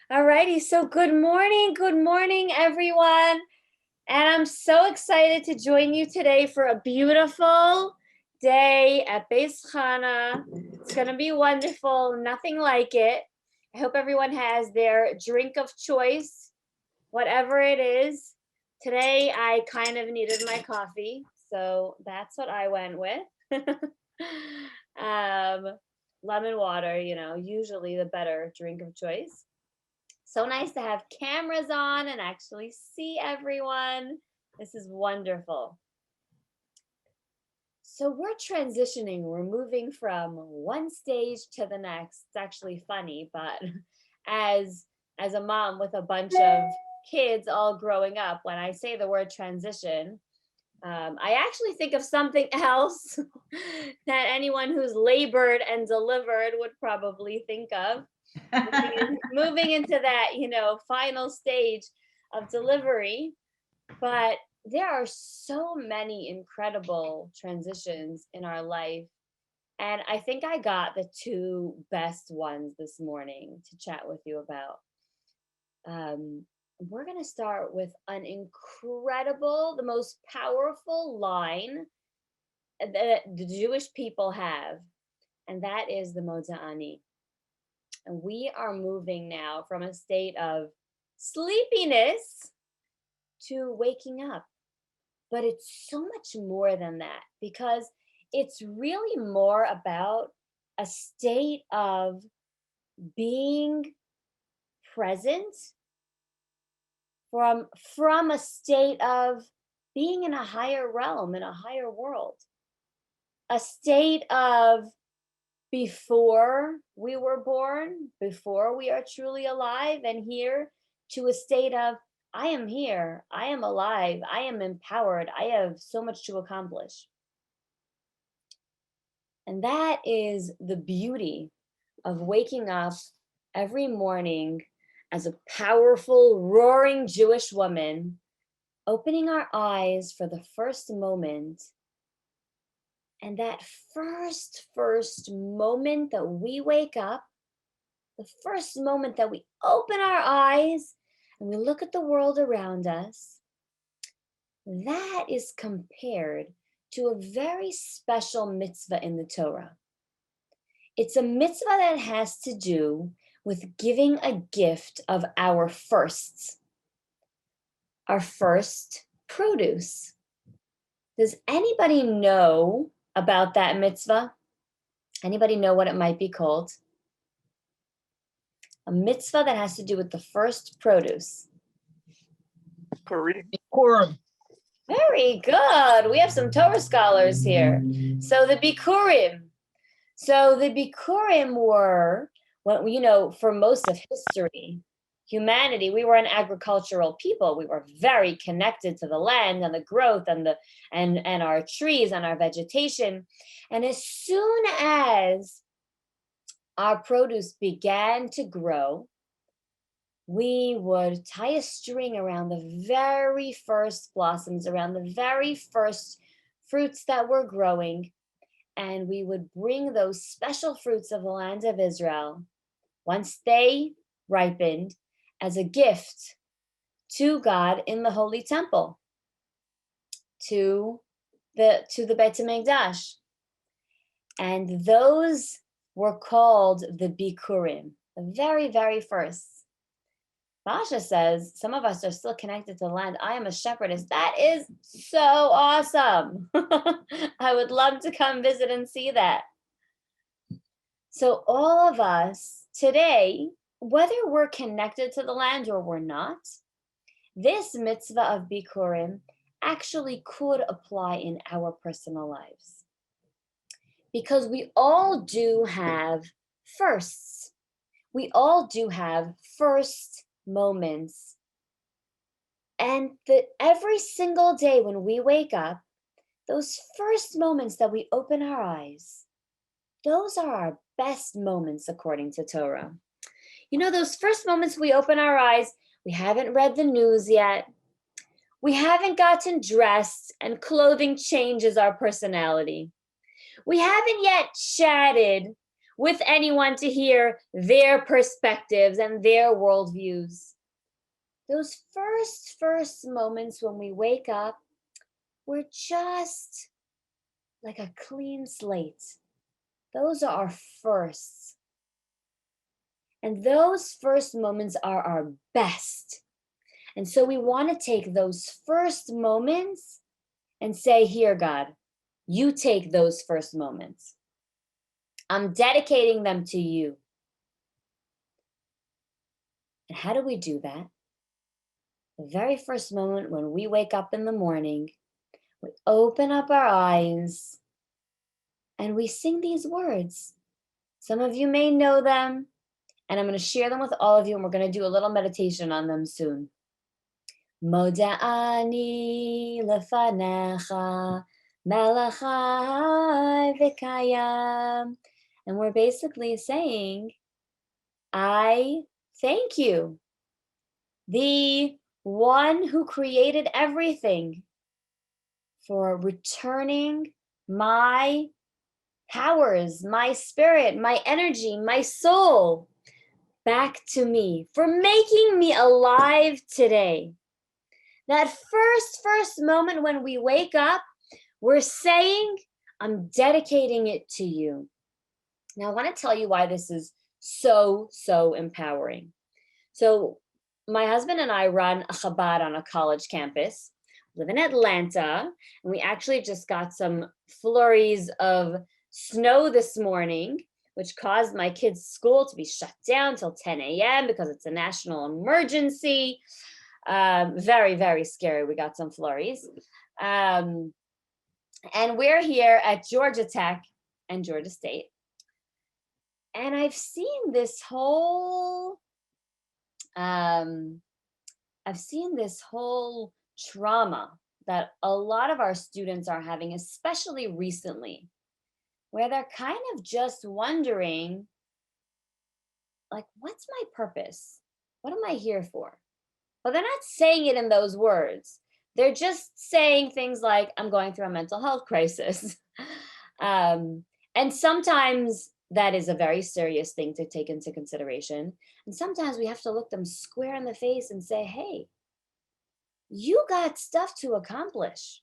Alrighty, so good morning, everyone. And I'm so excited to join you today for a beautiful day at Beis Chana. It's going to be wonderful, nothing like it. I hope everyone has their drink of choice, whatever it is. Today, I kind of needed my coffee, so that's what I went with. um, Lemon water, usually the better drink of choice. So nice to have cameras on and actually see everyone. This is wonderful. So we're transitioning. We're moving from one stage to the next. It's actually funny, but as as a mom with a bunch of kids all growing up, when I say the word transition, I actually think of something else that anyone who's labored and delivered would probably think of. Moving into that, final stage of delivery. But there are so many incredible transitions in our life. And I think I got the two best ones this morning to chat with you about. We're going to start with an incredible, the most powerful line that the Jewish people have, and that is the Modeh Ani. And we are moving now from a state of sleepiness to waking up. But it's so much more than that because it's really more about a state of being present from a state of being in a higher realm, in a higher world, a state of before we were born, before we are truly alive and here, to a state of I am here, I am alive, I am empowered, I have so much to accomplish. And that is the beauty of waking up every morning as a powerful, roaring Jewish woman, opening our eyes for the first moment. And that first moment that we wake up, the first moment that we open our eyes and we look at the world around us, that is compared to a very special mitzvah in the Torah. It's a mitzvah that has to do with giving a gift of our first produce. Does anybody know about that mitzvah? Anybody know what it might be called? A mitzvah that has to do with the first produce. Bikurim. Very good. We have some Torah scholars here. So the Bikurim. So the Bikurim were, for most of history, humanity, we were an agricultural people. We were very connected to the land and the growth and our trees and our vegetation. And as soon as our produce began to grow, we would tie a string around the very first blossoms, around the very first fruits that were growing, and we would bring those special fruits of the land of Israel, once they ripened, as a gift to God in the Holy Temple, to the Beit HaMikdash. And those were called the Bikurim, the very, very first. Masha says, some of us are still connected to the land. I am a shepherdess. That is so awesome. I would love to come visit and see that. So all of us today, whether we're connected to the land or we're not, this mitzvah of Bikurim actually could apply in our personal lives. Because we all do have firsts. We all do have first moments. And every single day when we wake up, those first moments that we open our eyes, those are our best moments according to Torah. Those first moments we open our eyes, we haven't read the news yet. We haven't gotten dressed and clothing changes our personality. We haven't yet chatted with anyone to hear their perspectives and their worldviews. Those first moments when we wake up, we're just like a clean slate. Those are our firsts. And those first moments are our best. And so we want to take those first moments and say, here, God, you take those first moments. I'm dedicating them to you. And how do we do that? The very first moment when we wake up in the morning, we open up our eyes and we sing these words. Some of you may know them, and I'm going to share them with all of you, and we're going to do a little meditation on them soon. Modeh Ani lefanecha melech chai v'kayam. And we're basically saying, I thank you, the one who created everything, for returning my powers, my spirit, my energy, my soul back to me, for making me alive today. That first moment when we wake up, we're saying, I'm dedicating it to you. Now, I want to tell you why this is so empowering. So my husband and I run a Chabad on a college campus, live in Atlanta, and we actually just got some flurries of snow this morning, which caused my kids' school to be shut down till 10 a.m. because it's a national emergency. Very scary. We got some flurries. And we're here at Georgia Tech and Georgia State. And I've seen this whole trauma that a lot of our students are having, especially recently, where they're kind of just wondering, like, what's my purpose? What am I here for? But they're not saying it in those words. They're just saying things like, I'm going through a mental health crisis. And sometimes that is a very serious thing to take into consideration. And sometimes we have to look them square in the face and say, hey, you got stuff to accomplish.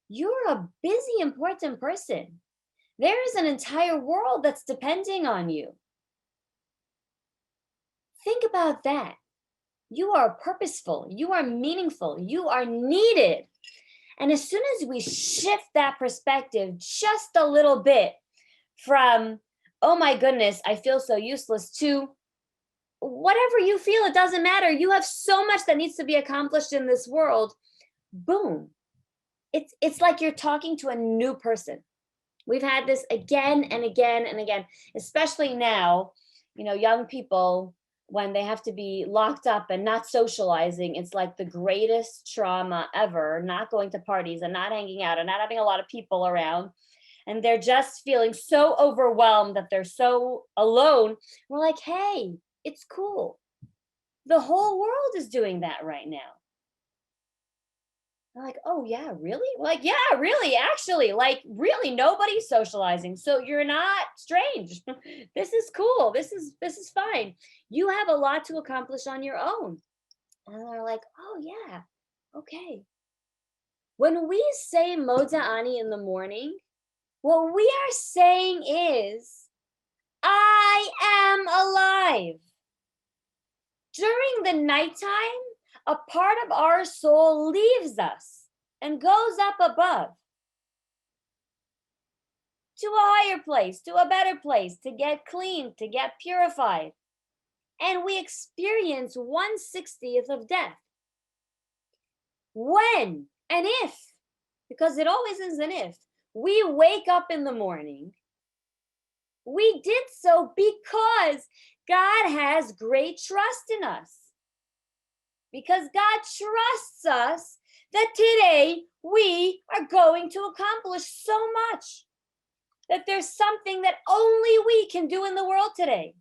You're a busy, important person. There is an entire world that's depending on you. Think about that. You are purposeful. You are meaningful. You are needed. And as soon as we shift that perspective just a little bit from, oh my goodness, I feel so useless, to whatever you feel, it doesn't matter. You have so much that needs to be accomplished in this world. Boom. It's like you're talking to a new person. We've had this again and again and again, especially now, young people, when they have to be locked up and not socializing, it's like the greatest trauma ever, not going to parties and not hanging out and not having a lot of people around. And they're just feeling so overwhelmed that they're so alone. We're like, hey, it's cool. The whole world is doing that right now. They're like, oh yeah, really? We're like, yeah, really, actually, like really nobody's socializing. So you're not strange. This is cool. This is fine. You have a lot to accomplish on your own. And they're like, oh yeah, okay. When we say Modeh Ani in the morning, what we are saying is, I am alive. During the nighttime, a part of our soul leaves us and goes up above to a higher place, to a better place, to get clean, to get purified. And we experience 1/60th of death. When and if, because it always is an if, we wake up in the morning, we did so because God has great trust in us. Because God trusts us that today we are going to accomplish so much, that there's something that only we can do in the world today.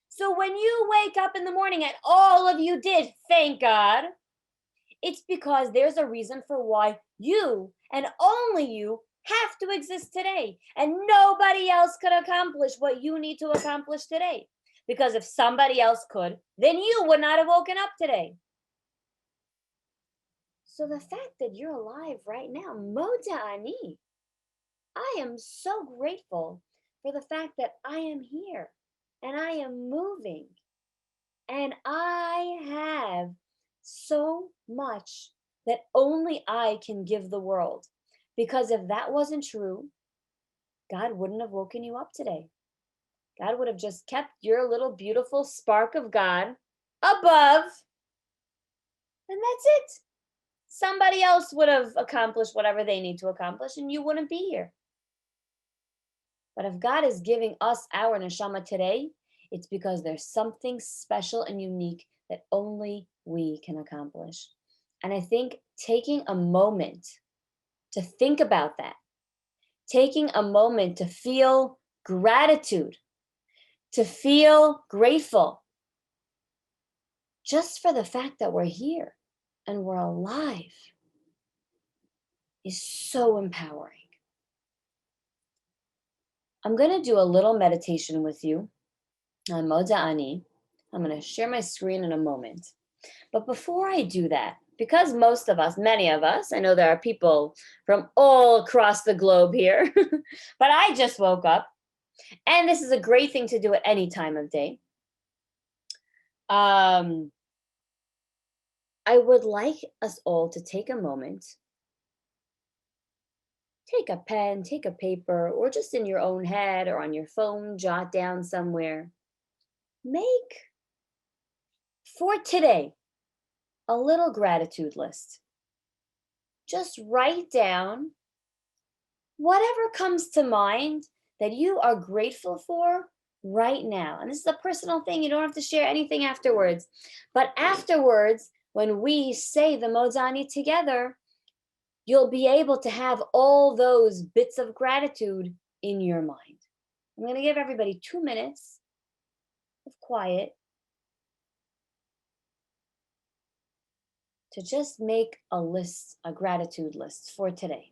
So when you wake up in the morning, and all of you did, thank God, it's because there's a reason for why you and only you have to exist today. And nobody else could accomplish what you need to accomplish today. Because if somebody else could, then you would not have woken up today. So the fact that you're alive right now, Modeh Ani, I am so grateful for the fact that I am here and I am moving and I have so much that only I can give the world. Because if that wasn't true, God wouldn't have woken you up today. God would have just kept your little beautiful spark of God above, and that's it. Somebody else would have accomplished whatever they need to accomplish, and you wouldn't be here. But if God is giving us our neshama today, it's because there's something special and unique that only we can accomplish. And I think taking a moment to think about that, taking a moment to feel gratitude, to feel grateful, just for the fact that we're here and we're alive, is so empowering. I'm going to do a little meditation with you on Modeh Ani. I'm going to share my screen in a moment. But before I do that, because most of us, many of us, I know there are people from all across the globe here, but I just woke up, and this is a great thing to do at any time of day. I would like us all to take a moment, take a pen, take a paper, or just in your own head or on your phone, jot down somewhere. Make for today a little gratitude list. Just write down whatever comes to mind that you are grateful for right now. And this is a personal thing. You don't have to share anything afterwards. But afterwards, when we say the Modeh Ani together, you'll be able to have all those bits of gratitude in your mind. I'm going to give everybody 2 minutes of quiet to just make a list, a gratitude list for today.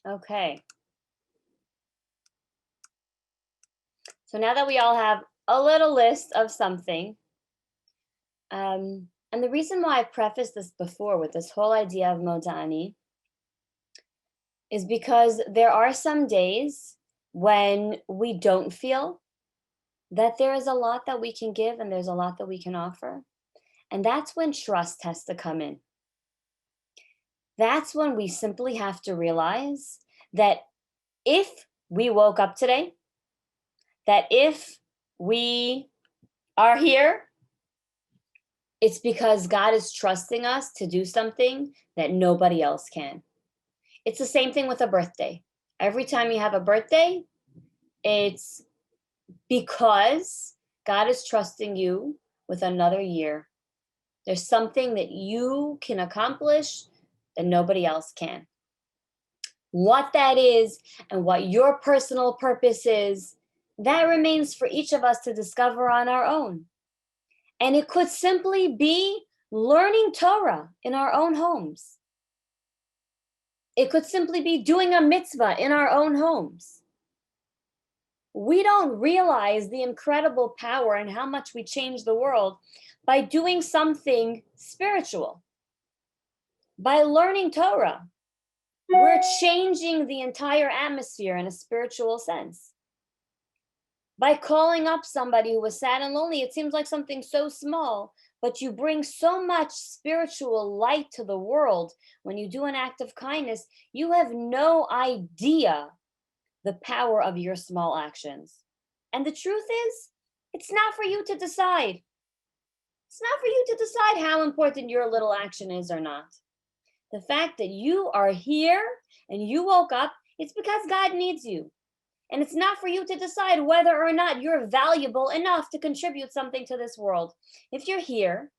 Okay. So now that we all have a little list of something, and the reason why I prefaced this before with this whole idea of Modeh Ani is because there are some days when we don't feel that there is a lot that we can give and there's a lot that we can offer. And that's when trust has to come in. That's when we simply have to realize that if we woke up today, that if we are here, it's because God is trusting us to do something that nobody else can. It's the same thing with a birthday. Every time you have a birthday, it's because God is trusting you with another year. There's something that you can accomplish that nobody else can. What that is and what your personal purpose is, that remains for each of us to discover on our own. And it could simply be learning Torah in our own homes. It could simply be doing a mitzvah in our own homes. We don't realize the incredible power and how much we change the world by doing something spiritual. By learning Torah, we're changing the entire atmosphere in a spiritual sense. By calling up somebody who was sad and lonely, it seems like something so small, but you bring so much spiritual light to the world when you do an act of kindness. You have no idea the power of your small actions. And the truth is, it's not for you to decide. It's not for you to decide how important your little action is or not. The fact that you are here and you woke up, it's because God needs you. And it's not for you to decide whether or not you're valuable enough to contribute something to this world. If you're here,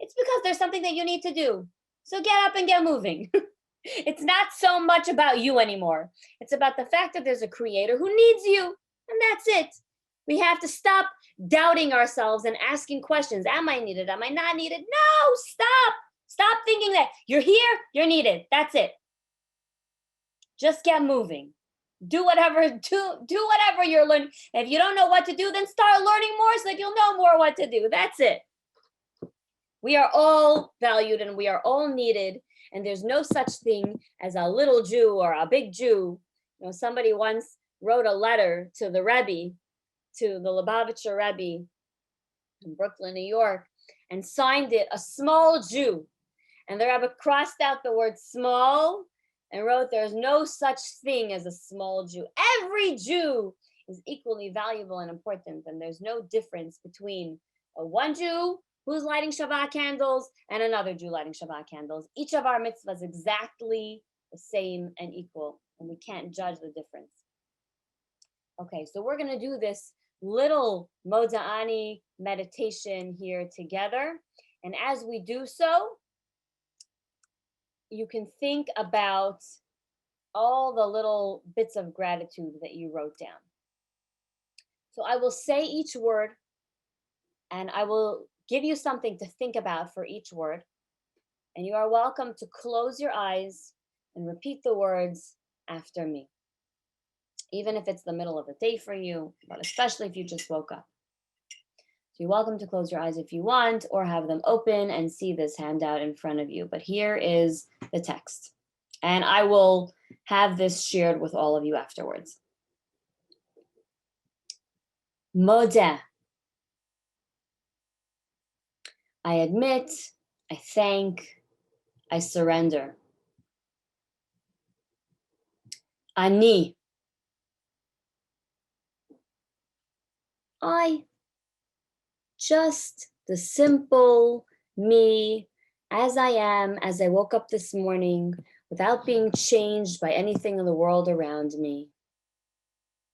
it's because there's something that you need to do. So get up and get moving. It's not so much about you anymore. It's about the fact that there's a creator who needs you. And that's it. We have to stop doubting ourselves and asking questions. Am I needed? Am I not needed? No, stop. Stop thinking that you're here, you're needed. That's it. Just get moving. Do whatever you're learning. If you don't know what to do, then start learning more so that you'll know more what to do. That's it. We are all valued and we are all needed. And there's no such thing as a little Jew or a big Jew. You know, somebody once wrote a letter to the Rebbe, to the Lubavitcher Rebbe in Brooklyn, New York, and signed it a small Jew. And the Rebbe crossed out the word small and wrote, there's no such thing as a small Jew. Every Jew is equally valuable and important. And there's no difference between a one Jew who's lighting Shabbat candles and another Jew lighting Shabbat candles. Each of our mitzvahs is exactly the same and equal. And we can't judge the difference. Okay, so we're going to do this little Modeh Ani meditation here together. And as we do so, you can think about all the little bits of gratitude that you wrote down. So I will say each word and I will give you something to think about for each word. And you are welcome to close your eyes and repeat the words after me. Even if it's the middle of the day for you, but especially if you just woke up. So you're welcome to close your eyes if you want, or have them open and see this handout in front of you. But here is the text. And I will have this shared with all of you afterwards. Modeh. I admit, I thank, I surrender. Ani. I. Just the simple me, as I am, as I woke up this morning, without being changed by anything in the world around me.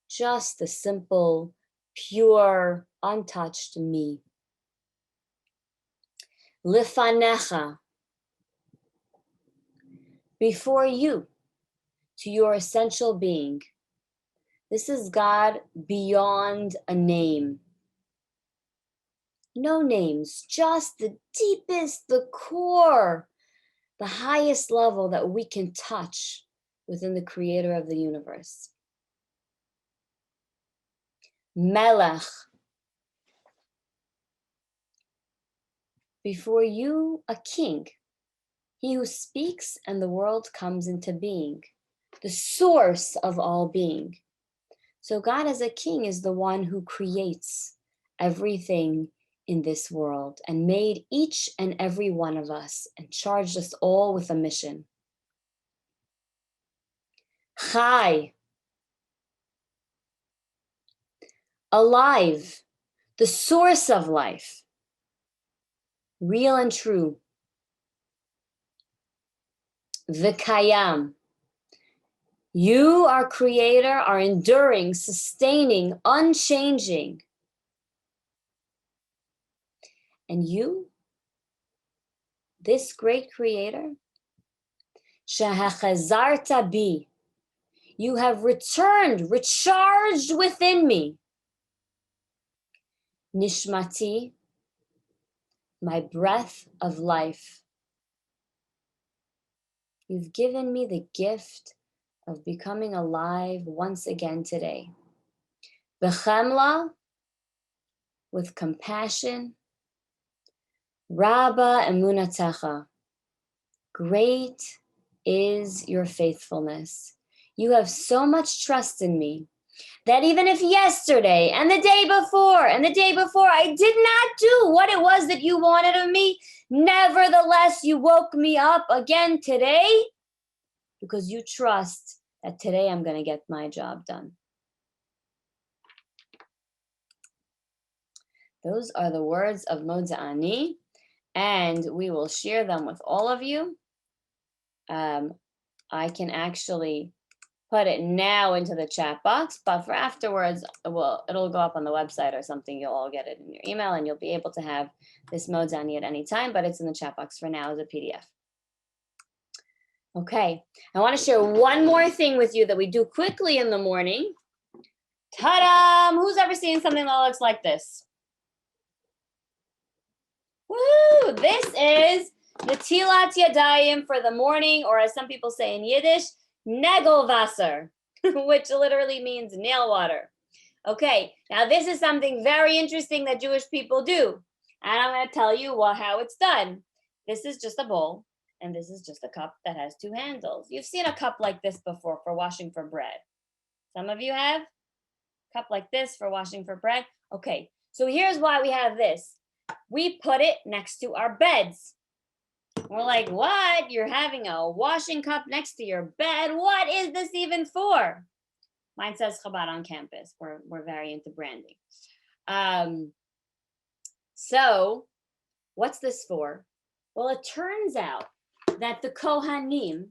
Just the simple, pure, untouched me. Lifanecha. Before you, to your essential being. This is God beyond a name. No names, just the deepest, the core, the highest level that we can touch within the creator of the universe. Melech. Before you, a king, he who speaks and the world comes into being, the source of all being. So God as a king is the one who creates everything in this world and made each and every one of us and charged us all with a mission. Chai. Alive, the source of life, real and true. V'kayam. You, our creator, are enduring, sustaining, unchanging. And you, this great creator, shehachazarta bi, you have returned, recharged within me. Nishmati, my breath of life. You've given me the gift of becoming alive once again today. B'chemla, with compassion. Rabba emunatecha, great is your faithfulness. You have so much trust in me that even if yesterday and the day before I did not do what it was that you wanted of me, nevertheless you woke me up again today because you trust that today I'm going to get my job done. Those are the words of Modeh Ani, and we will share them with all of you. I can actually put it now into the chat box, but for afterwards, well, it'll go up on the website or something. You'll all get it in your email, and you'll be able to have this Modeh Ani at any time, but it's in the chat box for now as a PDF. Okay, I want to share one more thing with you that we do quickly in the morning. Ta-da! Who's ever seen something that looks like this? Woo! This is Netilat Yadayim for the morning, or as some people say in Yiddish, Negelwasser, which literally means nail water. Okay, now this is something very interesting that Jewish people do. And I'm going to tell you how it's done. This is just a bowl, and this is just a cup that has two handles. You've seen a cup like this before for washing for bread. Some of you have a cup like this for washing for bread. Okay, so here's why we have this. We put it next to our beds. We're like, what? You're having a washing cup next to your bed? What is this even for? Mine says Chabad on campus. We're very into branding. So what's this for? Well, it turns out that the Kohanim,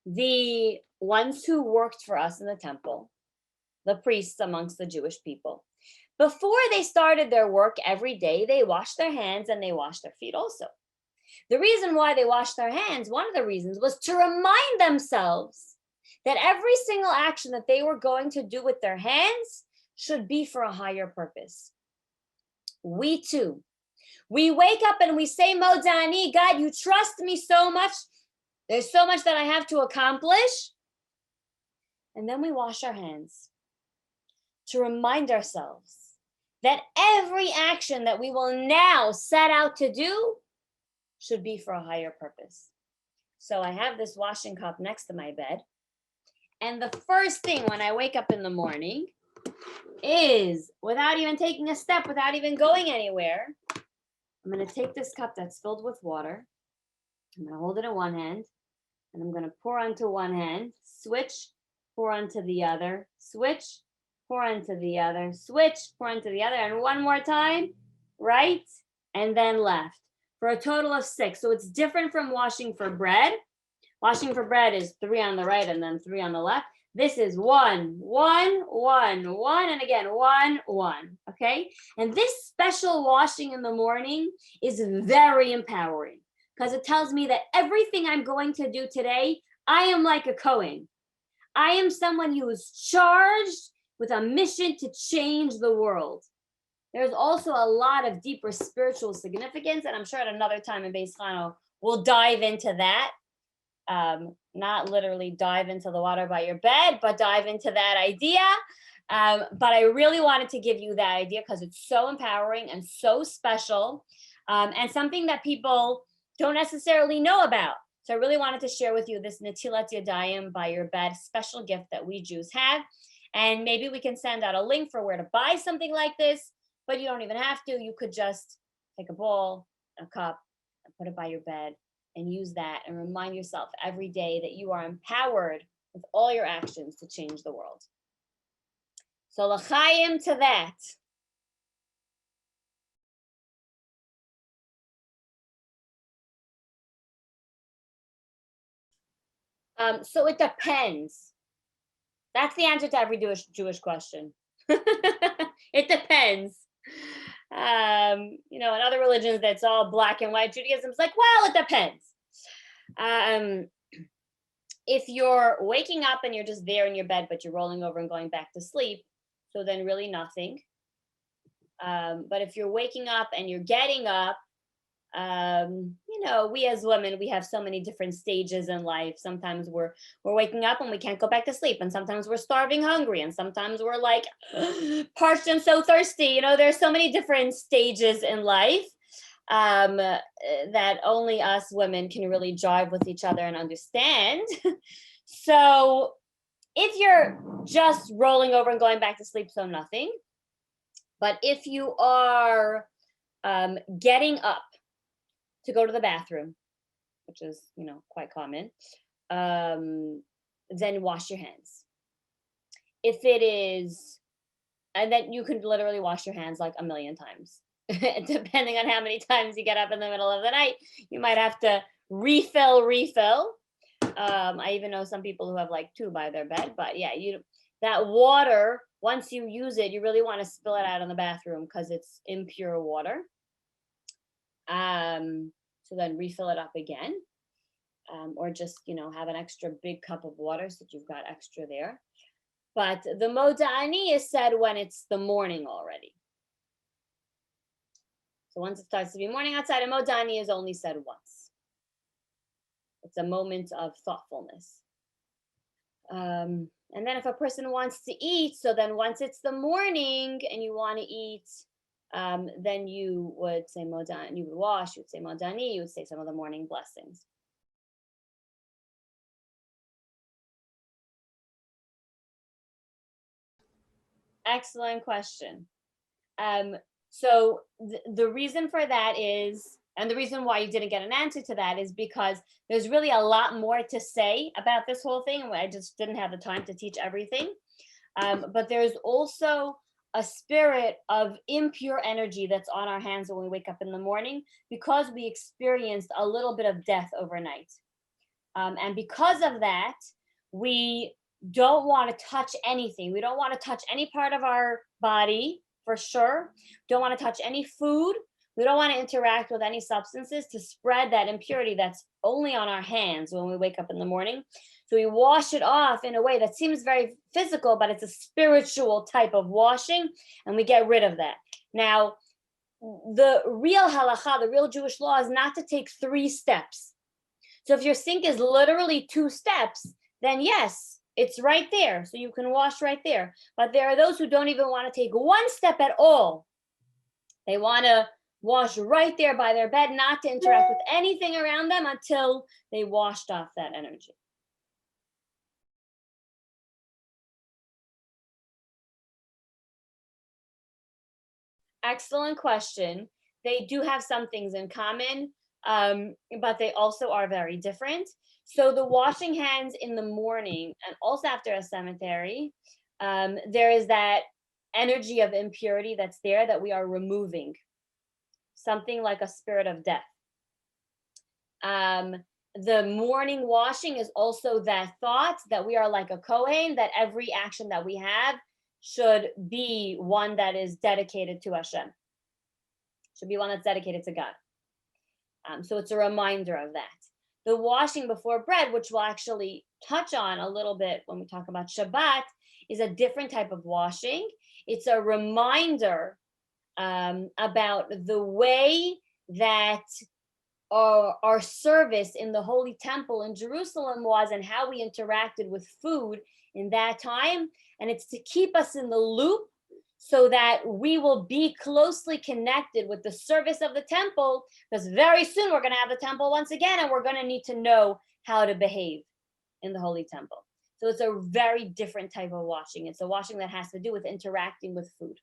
the ones who worked for us in the temple, the priests amongst the Jewish people, before they started their work every day, they washed their hands and they washed their feet also. The reason why they washed their hands, one of the reasons, was to remind themselves that every single action that they were going to do with their hands should be for a higher purpose. We too, we wake up and we say, Modeh Ani, God, you trust me so much. There's so much that I have to accomplish. And then we wash our hands to remind ourselves that every action that we will now set out to do should be for a higher purpose. So I have this washing cup next to my bed. And the first thing when I wake up in the morning is, without even taking a step, without even going anywhere, I'm going to take this cup that's filled with water. I'm going to hold it in one hand, and I'm going to pour onto one hand, switch, pour onto the other, switch, pour onto the other, switch, pour onto the other, and one more time, right, and then left, for a total of 6. So it's different from washing for bread. Washing for bread is 3 on the right and then 3 on the left. This is 1, 1, 1, 1, and again, 1, 1, okay? And this special washing in the morning is very empowering because it tells me that everything I'm going to do today, I am like a Kohen. I am someone who is charged with a mission to change the world. There's also a lot of deeper spiritual significance, and I'm sure at another time in Beis Chano, we'll dive into that. Not literally dive into the water by your bed, but dive into that idea. But I really wanted to give you that idea because it's so empowering and so special, and something that people don't necessarily know about. So I really wanted to share with you this Netilat Yadayim by your bed special gift that we Jews have. And maybe we can send out a link for where to buy something like this, but you don't even have to. You could just take a bowl, a cup, and put it by your bed and use that and remind yourself every day that you are empowered with all your actions to change the world. So l'chaim to that. So it depends. That's the answer to every Jewish question. It depends. In other religions, that's all black and white. Judaism's like, well, it depends. If you're waking up and you're just there in your bed, but you're rolling over and going back to sleep, so then really nothing. But if you're waking up and you're getting up, You know, we as women, we have so many different stages in life. Sometimes we're waking up and we can't go back to sleep, and sometimes we're starving hungry, and sometimes we're like parched and so thirsty. You know, there's so many different stages in life, that only us women can really jive with each other and understand. So if you're just rolling over and going back to sleep, so nothing. But if you are getting up to go to the bathroom, which is, you know, quite common, then wash your hands. If it is, and then you can literally wash your hands like a million times. Depending on how many times you get up in the middle of the night, you might have to refill. I even know some people who have like two by their bed, but yeah, that water, once you use it, you really want to spill it out in the bathroom because it's impure water. So then refill it up again, or just, you know, have an extra big cup of water so that you've got extra there. But the Modeh Ani is said when it's the morning already. So once it starts to be morning outside, a Modeh Ani is only said once. It's a moment of thoughtfulness. And then if a person wants to eat, so then once it's the morning and you want to eat, then you would say Modeh Ani, you would wash, you would say Modeh Ani, you would say some of the morning blessings. Excellent question. So the reason for that is, and the reason why you didn't get an answer to that is because there's really a lot more to say about this whole thing. I just didn't have the time to teach everything. But there's also a spirit of impure energy that's on our hands when we wake up in the morning because we experienced a little bit of death overnight. And because of that, we don't want to touch anything. We don't want to touch any part of our body, for sure. Don't want to touch any food. We don't want to interact with any substances to spread that impurity that's only on our hands when we wake up in the morning. So we wash it off in a way that seems very physical, but it's a spiritual type of washing, and we get rid of that. Now, the real halacha, the real Jewish law, is not to take 3 steps. So if your sink is literally 2 steps, then yes, it's right there. So you can wash right there. But there are those who don't even want to take 1 step at all. They want to wash right there by their bed, not to interact with anything around them until they washed off that energy. Excellent question. They do have some things in common, but they also are very different. So the washing hands in the morning and also after a cemetery, there is that energy of impurity that's there that we are removing, something like a spirit of death. The morning washing is also that thought that we are like a Kohen, that every action that we have should be one that is dedicated to Hashem. Should be one that's dedicated to God. So it's a reminder of that. The washing before bread, which we'll actually touch on a little bit when we talk about Shabbat, is a different type of washing. It's a reminder about the way that our service in the Holy Temple in Jerusalem was and how we interacted with food in that time. And it's to keep us in the loop so that we will be closely connected with the service of the temple, because very soon we're going to have the temple once again, and we're going to need to know how to behave in the Holy Temple. So it's a very different type of washing. It's a washing that has to do with interacting with food.